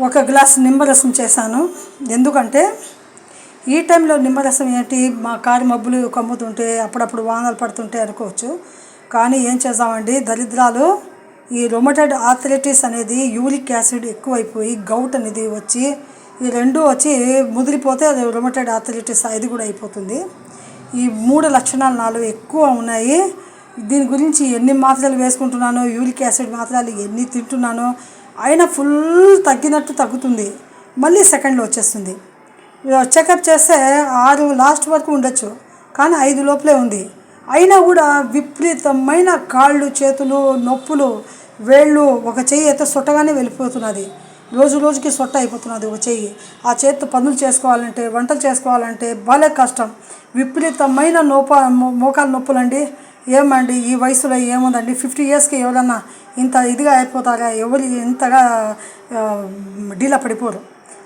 ఒక గ్లాస్ నిమ్మరసం చేశాను. ఎందుకంటే ఈ టైంలో నిమ్మరసం ఏంటి, మా కారు మబ్బులు కమ్ముతుంటే అప్పుడప్పుడు వానలు పడుతుంటే అనుకోవచ్చు. కానీ ఏం చేద్దామండి, దరిద్రాలు ఈ రొమటైడ్ ఆర్థరైటిస్ అనేది యూరిక్ యాసిడ్ ఎక్కువైపోయి గౌట్ అనేది వచ్చి ఈ రెండు వచ్చి ముదిరిపోతే అది రొమటైడ్ ఆర్థరైటిస్ అది కూడా అయిపోతుంది. ఈ 3 లక్షణాలు నాలో ఎక్కువ ఉన్నాయి. దీని గురించి ఎన్ని మాత్రలు వేసుకుంటున్నానో, యూరిక్ యాసిడ్ మాత్రలు ఎన్ని తింటున్నానో అయినా ఫుల్ తగ్గినట్టు తగ్గుతుంది, మళ్ళీ సెకండ్లో వచ్చేస్తుంది. చెకప్ చేస్తే 6 లాస్ట్ వరకు ఉండొచ్చు, కానీ 5 లోపలే ఉంది. అయినా కూడా విపరీతమైన కాళ్ళు చేతులు నొప్పులు, వేళ్ళు, ఒక చెయ్యి అయితే సొట్టగానే వెళ్ళిపోతున్నది. రోజు రోజుకి సొట్ట అయిపోతున్నది ఒక చెయ్యి. ఆ చేతితో పనులు చేసుకోవాలంటే, వంటలు చేసుకోవాలంటే భలే కష్టం. విపరీతమైన మోకాలు నొప్పులండి. ఏమండి ఈ వయసులో ఏముందండి, 50 ఇయర్స్కి ఎవరన్నా ఇంత ఇదిగా అయిపోతారా? ఎవరు ఇంతగా డీలా పడిపోరు.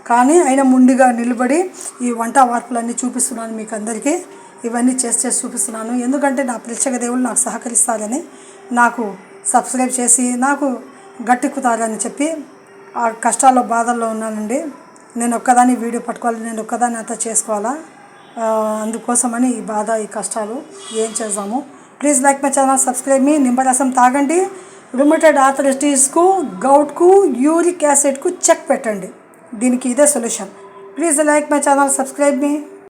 కానీ అయినా ముందుగా నిలబడి ఈ వంట వార్పులన్నీ చూపిస్తున్నాను మీకు అందరికీ. ఇవన్నీ చేసి చూపిస్తున్నాను. ఎందుకంటే నా ప్రేక్షక దేవుళ్ళు నాకు సహకరిస్తారని, నాకు సబ్స్క్రైబ్ చేసి నాకు గట్టెక్కుతారని చెప్పి ఆ కష్టాల్లో బాధల్లో ఉన్నానండి. నేను ఒక్కదాన్ని వీడియో పట్టుకోవాలి, నేను ఒక్కదాన్ని అంతా చేసుకోవాలా, అందుకోసమని ఈ బాధ ఈ కష్టాలు. ఏం చేద్దాము. Please like my channel, subscribe me. నిమ్మరసం తాగండి. రుమటైడ్ ఆర్థరైటిస్కు, గౌట్కు, యూరిక్ యాసిడ్కు చెక్ పెట్టండి. దీనికి ఇదే solution. Please like my channel, subscribe me.